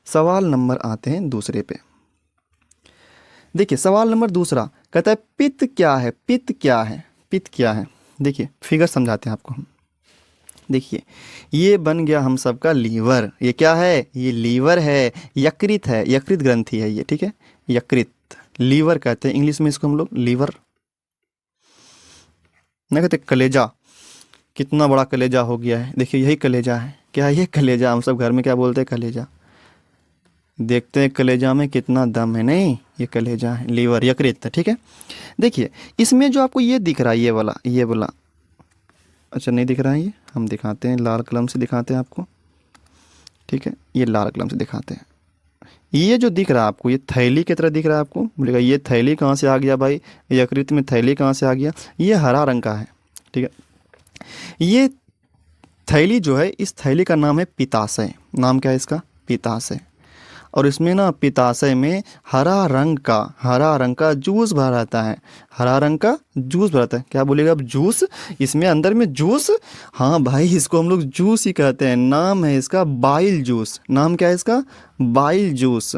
सवाल नंबर आते हैं दूसरे पे। देखिए सवाल नंबर दूसरा कहता है पित्त क्या है, पित्त क्या है, पित्त क्या है। देखिए फिगर समझाते हैं आपको हम। देखिए ये बन गया हम सबका लीवर। ये क्या है, ये लीवर है, यकृत है, यकृत ग्रंथि है ये, ठीक है। यकृत, लीवर कहते हैं इंग्लिश में इसको हम लोग, लीवर ना कहते। कलेजा, कितना बड़ा कलेजा हो गया है, देखिए यही कलेजा है। क्या ये कलेजा, हम सब घर में क्या बोलते हैं, कलेजा। देखते हैं कलेजा में कितना दम है, नहीं ये कलेजा है, लीवर, यकृत, ठीक है। देखिए इसमें जो आपको ये दिख रहा है, ये वाला, अच्छा नहीं दिख रहा है, ये हम दिखाते हैं, लाल कलम से दिखाते हैं आपको, ठीक है। ये लाल कलम से दिखाते हैं। ये जो दिख रहा है आपको, ये थैली की तरह दिख रहा है आपको। बोलेगा ये थैली कहाँ से आ गया भाई, यकृत में थैली कहाँ से आ गया। ये हरा रंग का है, ठीक है। ये थैली जो है, इस थैली का नाम है पित्ताशय। नाम क्या है इसका, पित्ताशय। और इसमें ना पित्ताशय में हरा रंग का जूस भरा रहता है, हरा रंग का जूस भरा रहता है। क्या बोलेगा अब, जूस, इसमें अंदर में जूस। हाँ भाई इसको हम लोग जूस ही कहते हैं। नाम है इसका बाइल जूस। नाम क्या है इसका, बाइल जूस।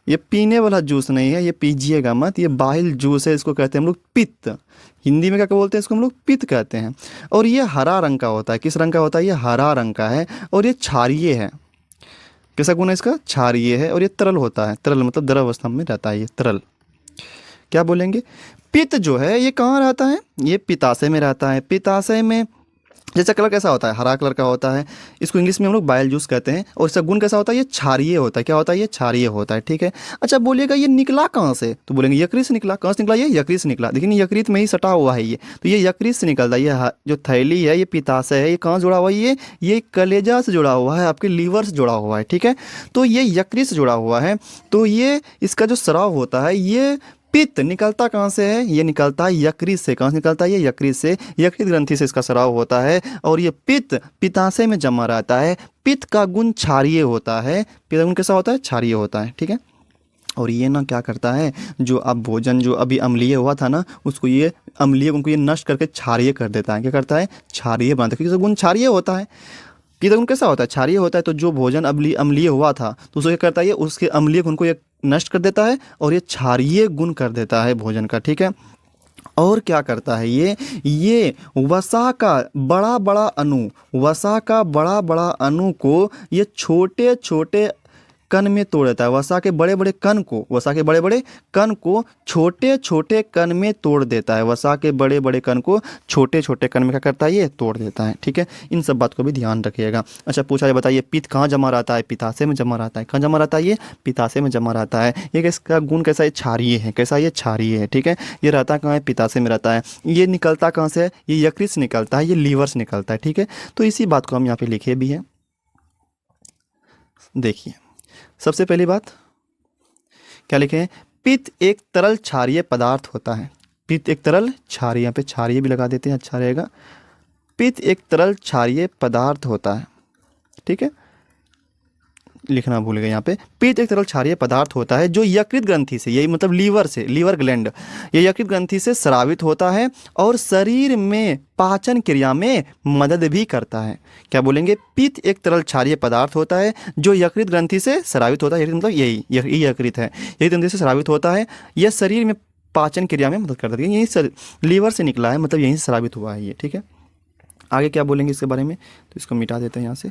ये पीने वाला जूस नहीं है, ये पीजिएगा मत, ये बाइल जूस है। इसको कहते हैं हम लोग पित्त। हिंदी में क्या बोलते हैं इसको, हम लोग पित्त कहते हैं। और ये हरा रंग का होता है। किस रंग का होता है, ये हरा रंग का है। और ये क्षारीय है। कैसा गुण है इसका, क्षारीय है। और ये तरल होता है, तरल मतलब द्रव अवस्था में रहता है, ये तरल। क्या बोलेंगे, पित्त जो है ये कहाँ रहता है, ये पित्ताशय में रहता है। पित्ताशय में जैसा कलर कैसा होता है, हरा कलर का होता है। इसको इंग्लिश में हम लोग बाइल जूस कहते हैं। और इसका गुण कैसा होता है, ये क्षारीय होता है। क्या होता है, ये क्षारीय होता है, ठीक है। अच्छा बोलिएगा ये निकला कहाँ से, तो बोलेंगे यकृत से निकला। कहाँ से निकला, ये यकृत से निकला। लेकिन यकृत में ही सटा हुआ है ये, तो ये यकृत से निकलता है। ये जो थैली है, ये पित्ताशय है, ये कहाँ जुड़ा हुआ है, ये कलेजा से जुड़ा हुआ है, आपके लीवर से जुड़ा हुआ है, ठीक है। तो ये यकृत से जुड़ा हुआ है। तो ये इसका जो स्राव होता है, ये पित्त निकलता कहाँ से है, ये निकलता है यकृत से। कहाँ से निकलता है, ये यकृत से, यकृत ग्रंथि से इसका स्राव होता है। और ये पित्त पित्ताशय में जमा रहता है। पित्त का गुण क्षारीय होता है। पित्त का गुण कैसा होता है, क्षारीय होता है, ठीक है। और ये ना क्या करता है, जो अब भोजन जो अभी अम्लीय हुआ था ना, उसको ये अम्लीय गुण को ये नष्ट करके क्षारीय कर देता है। क्या करता है, क्षारीय बनाता है, क्योंकि गुण क्षारीय होता है। पित्त गुण कैसा होता है, क्षारीय होता है। तो जो भोजन अम्लीय हुआ था, तो उसको क्या करता है, ये उसके अम्लीय गुण को ये नष्ट कर देता है और ये क्षारीय गुण कर देता है भोजन का, ठीक है। और क्या करता है ये वसा का बड़ा बड़ा अणु को ये छोटे छोटे कण में तोड़ देता है। वसा के बड़े बड़े कण को छोटे छोटे कण में तोड़ देता है। वसा के बड़े बड़े कण को छोटे छोटे कण में क्या करता है, ये तोड़ देता है, ठीक है। इन सब बात को भी ध्यान रखिएगा। अच्छा पूछा है, बताइए पित्त कहाँ जमा रहता है, पित्ताशय में जमा रहता है। कहाँ जमा रहता है, ये पित्ताशय में जमा रहता है। ये इसका गुण कैसा है, क्षारीय है। कैसा, ये क्षारीय है, ठीक है। ये रहता कहाँ है, पित्ताशय में रहता है। ये निकलता कहाँ से है, ये यकृत से निकलता है, ये लीवर से निकलता है, ठीक है। तो इसी बात को हम यहाँ पे लिखे भी हैं। देखिए सबसे पहली बात क्या लिखे हैं, पित्त एक तरल क्षारीय पदार्थ होता है। पित्त एक तरल क्षारीय, यहाँ पे क्षारीय भी लगा देते हैं, अच्छा रहेगा। पित्त एक तरल क्षारीय पदार्थ होता है, ठीक है। लिखना भूल गए यहाँ पे। पित्त एक तरल क्षारीय पदार्थ होता है जो यकृत ग्रंथि से, यही मतलब लीवर से, लीवर ग्लैंड, ये यकृत ग्रंथि से स्रावित होता है और शरीर में पाचन क्रिया में मदद भी करता है। क्या बोलेंगे, पित्त एक तरल क्षारीय पदार्थ होता है जो यकृत ग्रंथि से स्रावित होता है। यकृत मतलब यही यकृत है, यकृत ग्रंथि से स्रावित होता है। यह शरीर में पाचन क्रिया में मदद करता है। यही लीवर से निकला है, मतलब यहीं से स्रावित हुआ है ये, ठीक है। आगे क्या बोलेंगे इसके बारे में, तो इसको मिटा देते हैं यहाँ से।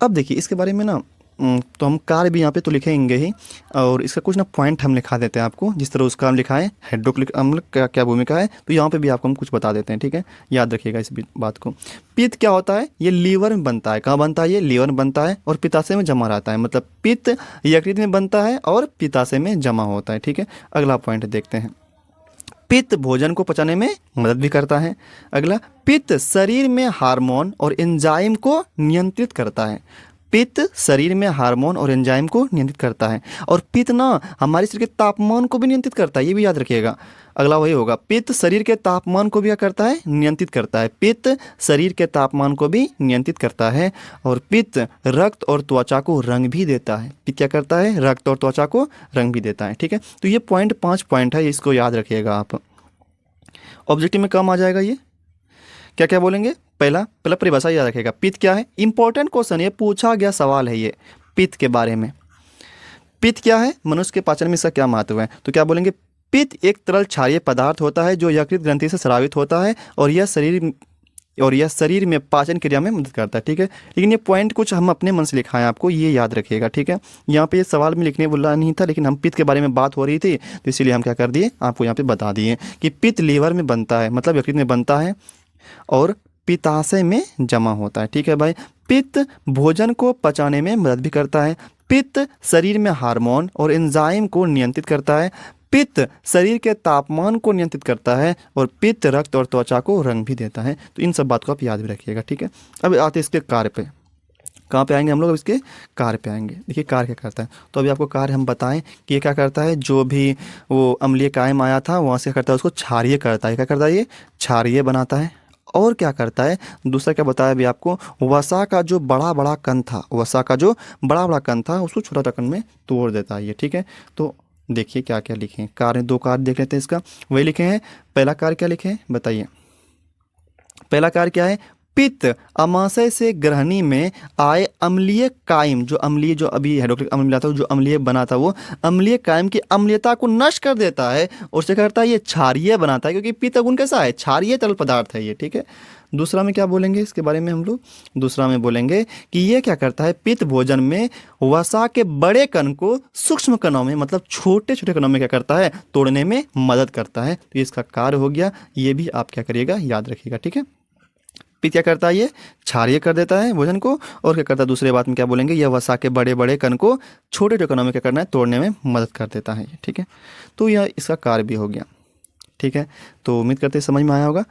अब देखिए इसके बारे में ना तो हम कार्य भी यहाँ पे तो लिखेंगे ही, और इसका कुछ ना पॉइंट हम लिखा देते हैं आपको, जिस तरह उसका हम लिखा है हाइड्रोक्लोरिक अम्ल का क्या भूमिका है, तो यहाँ पे भी आपको हम कुछ बता देते हैं, ठीक है। याद रखिएगा इस बात को। पित्त क्या होता है, ये लीवर में बनता है। कहाँ बनता है, ये लीवर में बनता है और पित्ताशय में जमा रहता है। मतलब पित्त यकृत में बनता है और पित्ताशय में जमा होता है, ठीक है। अगला पॉइंट देखते हैं, पित्त भोजन को पचाने में मदद भी करता है। अगला, पित्त शरीर में हार्मोन और एंजाइम को नियंत्रित करता है। पित्त शरीर में हार्मोन और एंजाइम को नियंत्रित करता है। और पित्त ना हमारे शरीर के तापमान को भी नियंत्रित करता है, ये भी याद रखिएगा। अगला वही होगा, पित्त शरीर के तापमान को भी क्या करता है, नियंत्रित करता है। पित्त शरीर के तापमान को भी नियंत्रित करता है। और पित्त रक्त और त्वचा को रंग भी देता है। पित्त क्या करता है, रक्त और त्वचा को रंग भी देता है, ठीक है। तो ये 5 पॉइंट है, इसको याद रखिएगा आप। ऑब्जेक्टिव में कम आ जाएगा ये। क्या क्या बोलेंगे, पहला परिभाषा याद रखेगा, पित्त क्या है। इंपॉर्टेंट क्वेश्चन, ये पूछा गया सवाल है ये। पित्त के बारे में। पित्त क्या है, मनुष्य के पाचन में इसका क्या महत्व है, तो क्या बोलेंगे, पित्त एक तरल क्षारीय पदार्थ होता है जो यकृत ग्रंथि से स्रावित होता है और यह शरीर में पाचन क्रिया में मदद करता है। ठीक है, लेकिन ये पॉइंट कुछ हम अपने मन से लिखा है, आपको ये याद रखिएगा। ठीक है, यहाँ पे ये सवाल में लिखने बोला नहीं था, लेकिन हम पित्त के बारे में बात हो रही थी तो इसीलिए हम क्या कर दिए, आपको यहाँ पे बता दिए कि पित्त लीवर में बनता है, मतलब यकृत में बनता है और पित्ताशय में जमा होता है। ठीक है भाई, पित्त भोजन को पचाने में मदद भी करता है। पित्त शरीर में हार्मोन और एंजाइम को नियंत्रित करता है। पित्त शरीर के तापमान को नियंत्रित करता है और पित्त रक्त और त्वचा को रंग भी देता है। तो इन सब बात को आप याद भी रखिएगा। ठीक है, अब आते इसके कार्य पे, कहाँ पे आएंगे हम लोग, अब इसके कार्य पे आएंगे। देखिए कार्य क्या करता है, तो अभी आपको कार्य हम बताएं कि ये क्या करता है, जो भी वो अम्लीय कायम आया था वहाँ से क्या करता है, उसको क्षारीय करता है। क्या करता है, ये क्षारीय बनाता है। और क्या करता है, दूसरा क्या बताया अभी आपको, वसा का जो बड़ा बड़ा कण था, वसा का जो बड़ा बड़ा कण था उसको छोटा छोटा कण में तोड़ देता है ये। ठीक है, तो देखिए क्या क्या लिखे हैं, कार्य, दो कार्य देख लेते हैं इसका। वही लिखे हैं, पहला कार्य क्या लिखे हैं बताइए, पहला कार्य क्या है, पित्त अमाशय से ग्रहणी में आए अम्लीय कायम, जो अम्लीय, जो अभी हाइड्रोक्लोरिक अम्ल मिला था, जो अम्लीय बना था, वो अम्लीय कायम की अम्लीयता को नष्ट कर देता है और से करता है ये क्षारीय बनाता है, क्योंकि पित्त गुण कैसा है, क्षारीय तरल पदार्थ है ये। ठीक है, दूसरा में क्या बोलेंगे इसके बारे में हम लोग, दूसरा में बोलेंगे कि ये क्या करता है, पित्त भोजन में वसा के बड़े कण को सूक्ष्म कणों में, मतलब छोटे छोटे कणों में क्या करता है, तोड़ने में मदद करता है। तो इसका कार्य हो गया, ये भी आप क्या करिएगा, याद रखिएगा। ठीक है, पित्त क्या करता है, ये क्षारीय कर देता है भोजन को, और क्या करता है, दूसरे बात में क्या बोलेंगे, यह वसा के बड़े बड़े कण को छोटे छोटे कणों में क्या करना है, तोड़ने में मदद कर देता है। ठीक है, तो यह इसका कार्य भी हो गया। ठीक है, तो उम्मीद करते हैं समझ में आया होगा।